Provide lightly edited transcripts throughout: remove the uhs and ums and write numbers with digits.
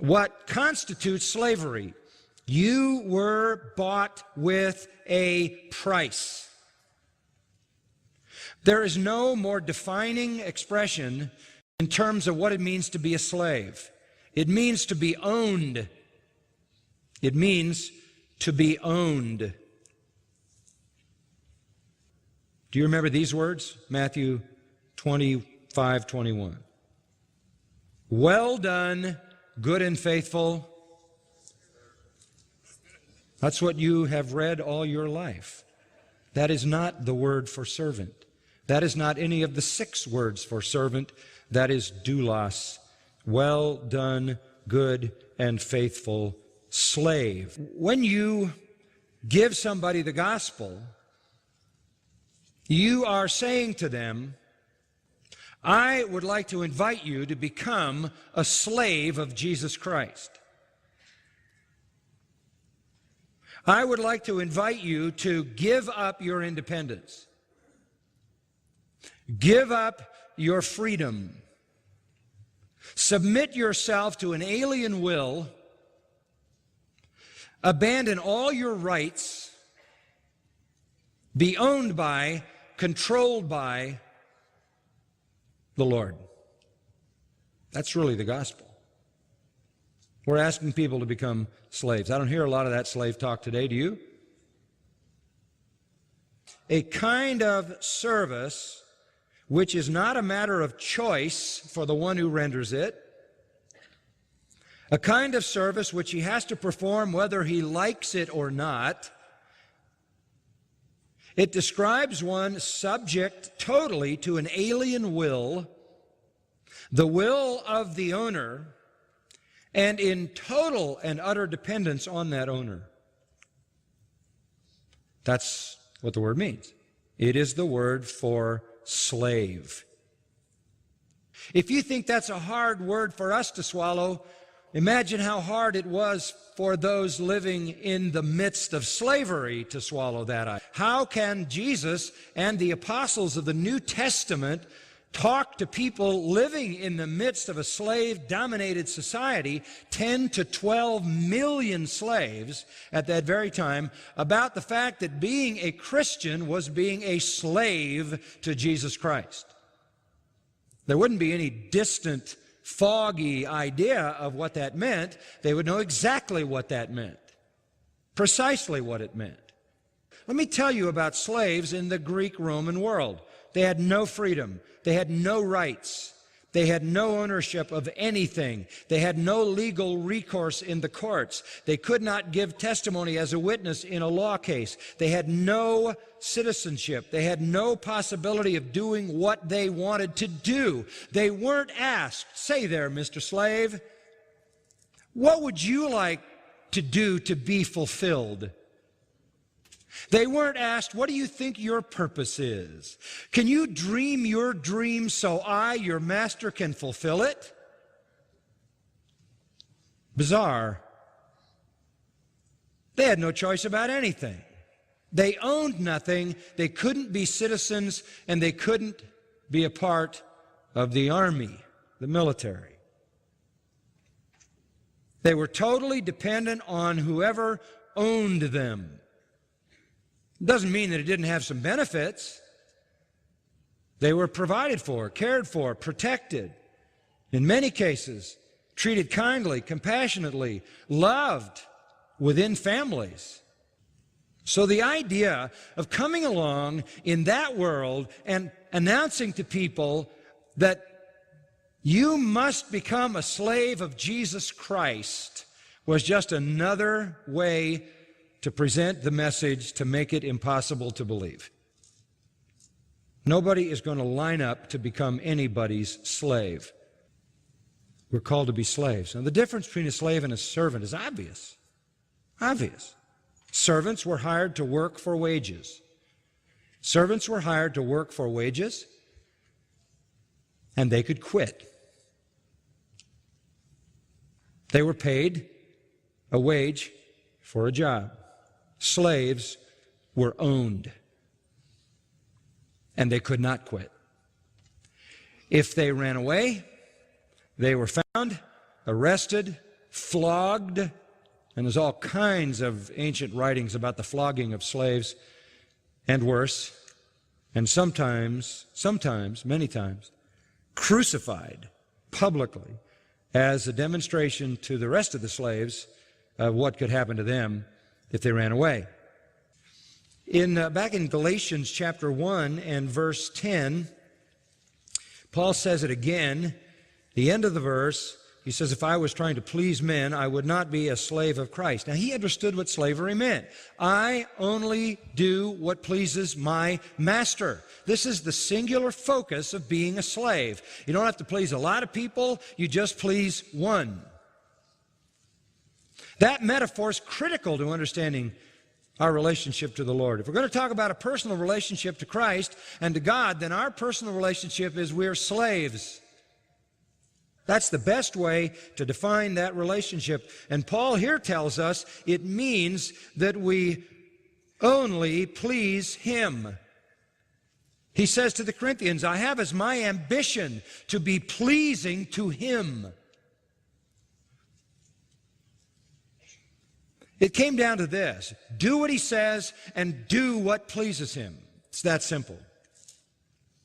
what constitutes slavery. You were bought with a price. There is no more defining expression in terms of what it means to be a slave. It means to be owned. It means to be owned. Do you remember these words? Matthew 25:21. Well done, good and faithful. That's what you have read all your life. That is not the word for servant. That is not any of the 6 words for servant. That is doulos. Well done, good and faithful slave. When you give somebody the gospel, you are saying to them, I would like to invite you to become a slave of Jesus Christ. I would like to invite you to give up your independence. Give up your freedom. Submit yourself to an alien will. Abandon all your rights. Be owned by, controlled by the Lord. That's really the gospel. We're asking people to become slaves. I don't hear a lot of that slave talk today, do you? A kind of service which is not a matter of choice for the one who renders it, a kind of service which he has to perform whether he likes it or not. It describes one subject totally to an alien will, the will of the owner, and in total and utter dependence on that owner. That's what the word means. It is the word for slave. If you think that's a hard word for us to swallow, imagine how hard it was for those living in the midst of slavery to swallow that. How can Jesus and the apostles of the New Testament talk to people living in the midst of a slave-dominated society, 10 to 12 million slaves at that very time, about the fact that being a Christian was being a slave to Jesus Christ? There wouldn't be any distant, foggy idea of what that meant. They would know exactly what that meant, precisely what it meant. Let me tell you about slaves in the Greek-Roman world. They had no freedom. They had no rights. They had no ownership of anything. They had no legal recourse in the courts. They could not give testimony as a witness in a law case. They had no citizenship. They had no possibility of doing what they wanted to do. They weren't asked, say there, Mr. Slave, what would you like to do to be fulfilled? They weren't asked, what do you think your purpose is? Can you dream your dream so I, your master, can fulfill it? Bizarre. They had no choice about anything. They owned nothing. They couldn't be citizens, and they couldn't be a part of the army, the military. They were totally dependent on whoever owned them. Doesn't mean that it didn't have some benefits. They were provided for, cared for, protected. In many cases, treated kindly, compassionately, loved within families. So the idea of coming along in that world and announcing to people that you must become a slave of Jesus Christ was just another way to present the message to make it impossible to believe. Nobody is going to line up to become anybody's slave. We're called to be slaves. Now, the difference between a slave and a servant is obvious. Obvious. Servants were hired to work for wages. Servants were hired to work for wages, and they could quit. They were paid a wage for a job. Slaves were owned, and they could not quit. If they ran away, they were found, arrested, flogged, and there's all kinds of ancient writings about the flogging of slaves, and worse, and sometimes, many times, crucified publicly as a demonstration to the rest of the slaves of what could happen to them if they ran away. Back in Galatians chapter 1 and verse 10, Paul says it again, the end of the verse. He says, if I was trying to please men, I would not be a slave of Christ. Now, he understood what slavery meant. I only do what pleases my master. This is the singular focus of being a slave. You don't have to please a lot of people, you just please one. That metaphor is critical to understanding our relationship to the Lord. If we're going to talk about a personal relationship to Christ and to God, then our personal relationship is we're slaves. That's the best way to define that relationship. And Paul here tells us it means that we only please Him. He says to the Corinthians, I have as my ambition to be pleasing to Him. It came down to this: do what He says and do what pleases Him. It's that simple.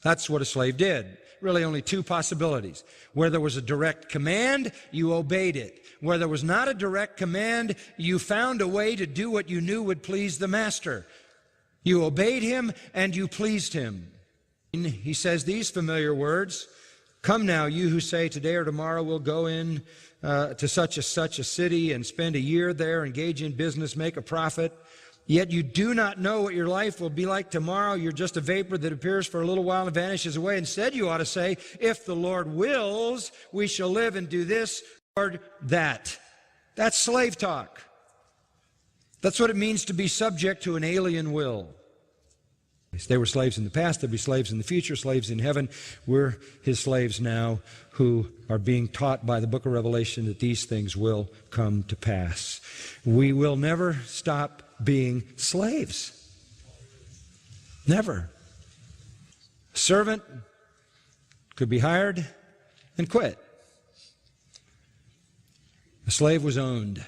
That's what a slave did. Really only two possibilities. Where there was a direct command, you obeyed it. Where there was not a direct command, you found a way to do what you knew would please the master. You obeyed him and you pleased him. He says these familiar words, come now, you who say today or tomorrow we'll go in to such a city and spend a year there, engage in business, make a profit. Yet you do not know what your life will be like tomorrow. You're just a vapor that appears for a little while and vanishes away. Instead, you ought to say, if the Lord wills, we shall live and do this or that. That's slave talk. That's what it means to be subject to an alien will. They were slaves in the past, they'll be slaves in the future, slaves in heaven. We're His slaves now who are being taught by the book of Revelation that these things will come to pass. We will never stop being slaves. Never. A servant could be hired and quit. A slave was owned.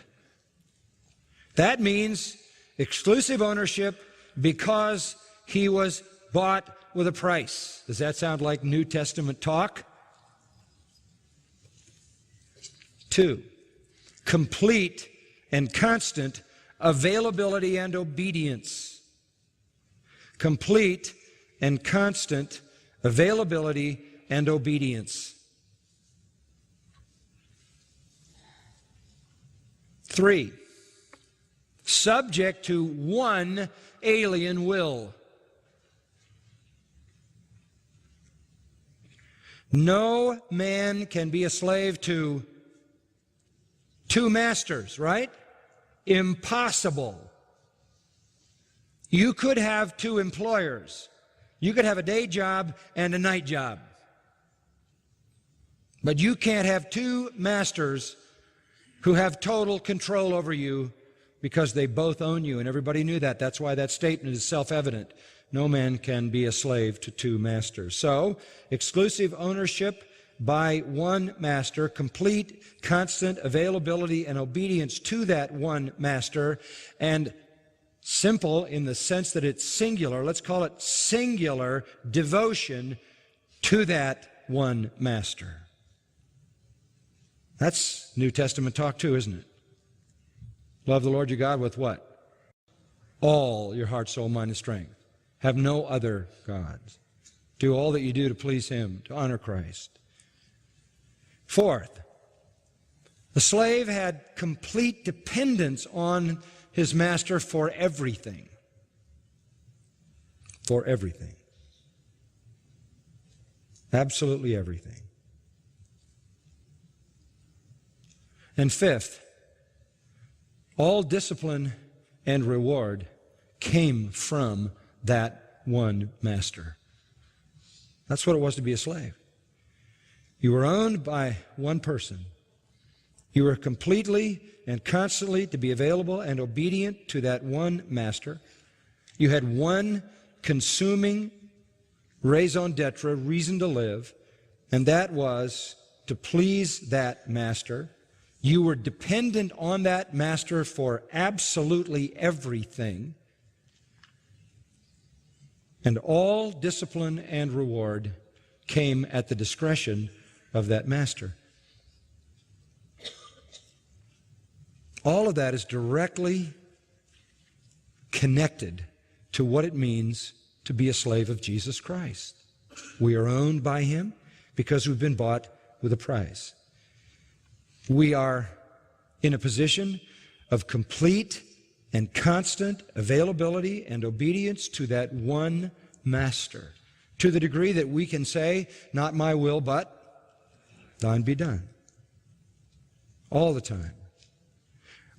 That means exclusive ownership because he was bought with a price. Does that sound like New Testament talk? 2, complete and constant availability and obedience. Complete and constant availability and obedience. 3, subject to one alien will. No man can be a slave to two masters, right? Impossible. You could have two employers. You could have a day job and a night job. But you can't have two masters who have total control over you because they both own you. And everybody knew that. That's why that statement is self-evident. No man can be a slave to two masters. So, exclusive ownership by one master, complete, constant availability and obedience to that one master, and simple in the sense that it's singular, let's call it singular devotion to that one master. That's New Testament talk too, isn't it? Love the Lord your God with what? All your heart, soul, mind, and strength. Have no other gods. Do all that you do to please Him, to honor Christ. 4th, the slave had complete dependence on his master for everything. For everything. Absolutely everything. And 5th, all discipline and reward came from that one master. That's what it was to be a slave. You were owned by one person. You were completely and constantly to be available and obedient to that one master. You had one consuming raison d'etre, reason to live, and that was to please that master You were dependent on that master for absolutely everything. And all discipline and reward came at the discretion of that master. All of that is directly connected to what it means to be a slave of Jesus Christ. We are owned by Him because we've been bought with a price. We are in a position of complete and constant availability and obedience to that one master, to the degree that we can say, not my will, but thine be done. All the time.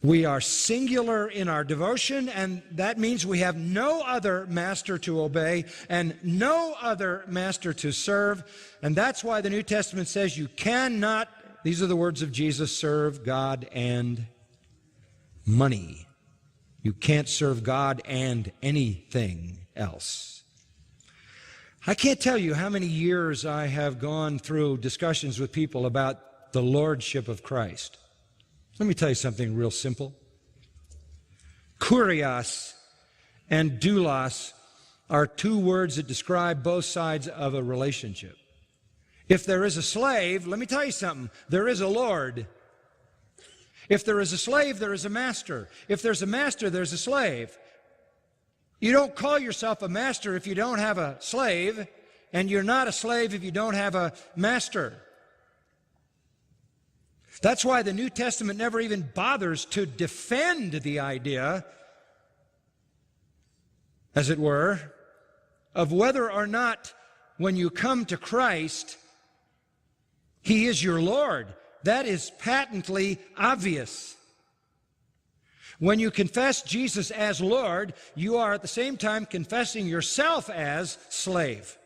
We are singular in our devotion, and that means we have no other master to obey and no other master to serve. And that's why the New Testament says you cannot, these are the words of Jesus, serve God and money. You can't serve God and anything else. I can't tell you how many years I have gone through discussions with people about the lordship of Christ. Let me tell you something real simple. Kurios and doulos are two words that describe both sides of a relationship. If there is a slave, let me tell you something, there is a Lord. If there is a slave, there is a master. If there's a master, there's a slave. You don't call yourself a master if you don't have a slave, and you're not a slave if you don't have a master. That's why the New Testament never even bothers to defend the idea, as it were, of whether or not when you come to Christ, He is your Lord. That is patently obvious. When you confess Jesus as Lord, you are at the same time confessing yourself as slave.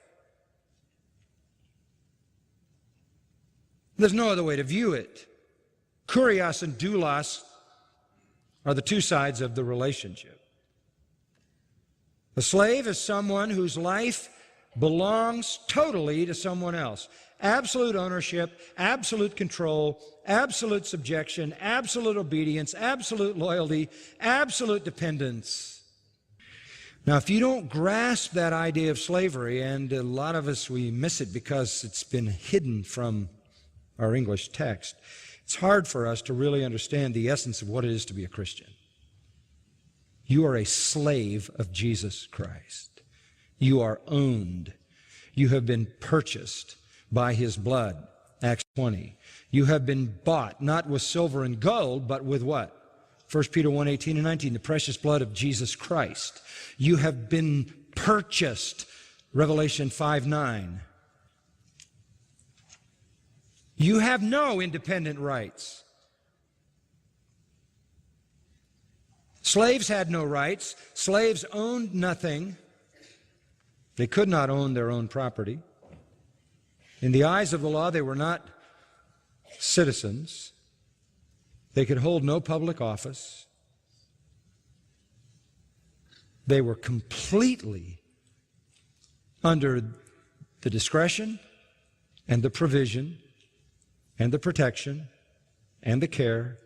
There's no other way to view it. Kurios and doulos are the two sides of the relationship. A slave is someone whose life belongs totally to someone else. Absolute ownership, absolute control, absolute subjection, absolute obedience, absolute loyalty, absolute dependence. Now, if you don't grasp that idea of slavery, and a lot of us, we miss it because it's been hidden from our English text, it's hard for us to really understand the essence of what it is to be a Christian. You are a slave of Jesus Christ. You are owned. You have been purchased by His blood, Acts 20. You have been bought, not with silver and gold, but with what? 1 Peter 1:18 and 19, the precious blood of Jesus Christ. You have been purchased, Revelation 5:9. You have no independent rights. Slaves had no rights. Slaves owned nothing. They could not own their own property. In the eyes of the law, they were not citizens. They could hold no public office. They were completely under the discretion and the provision and the protection and the care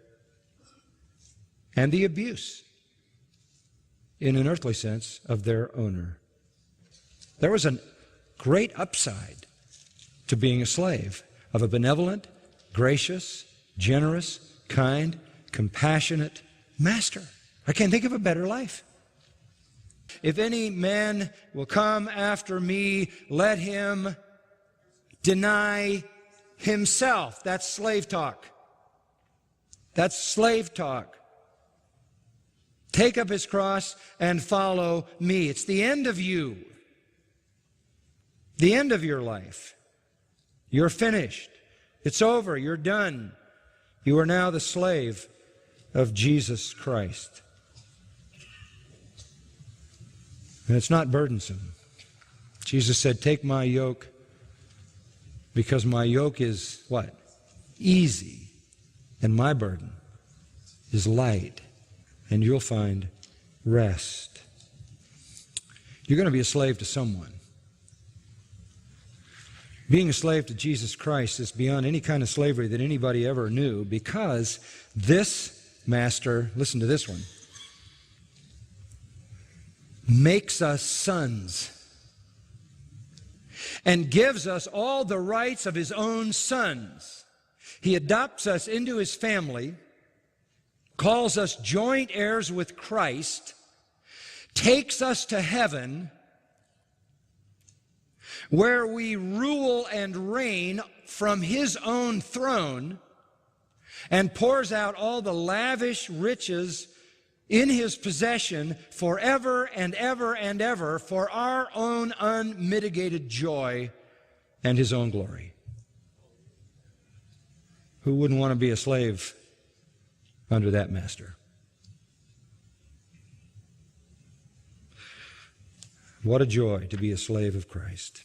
and the abuse, in an earthly sense, of their owner. There was a great upside to being a slave of a benevolent, gracious, generous, kind, compassionate master. I can't think of a better life. If any man will come after me, let him deny himself. That's slave talk. That's slave talk. Take up his cross and follow me. It's the end of you. The end of your life. You're finished. It's over. You're done. You are now the slave of Jesus Christ. And it's not burdensome. Jesus said, take my yoke, because my yoke is what? Easy. And my burden is light. And you'll find rest. You're going to be a slave to someone. Being a slave to Jesus Christ is beyond any kind of slavery that anybody ever knew, because this master, listen to this one, makes us sons and gives us all the rights of his own sons. He adopts us into his family, calls us joint heirs with Christ, takes us to heaven, where we rule and reign from his own throne, and pours out all the lavish riches in his possession forever and ever and ever for our own unmitigated joy and his own glory. Who wouldn't want to be a slave under that master? What a joy to be a slave of Christ.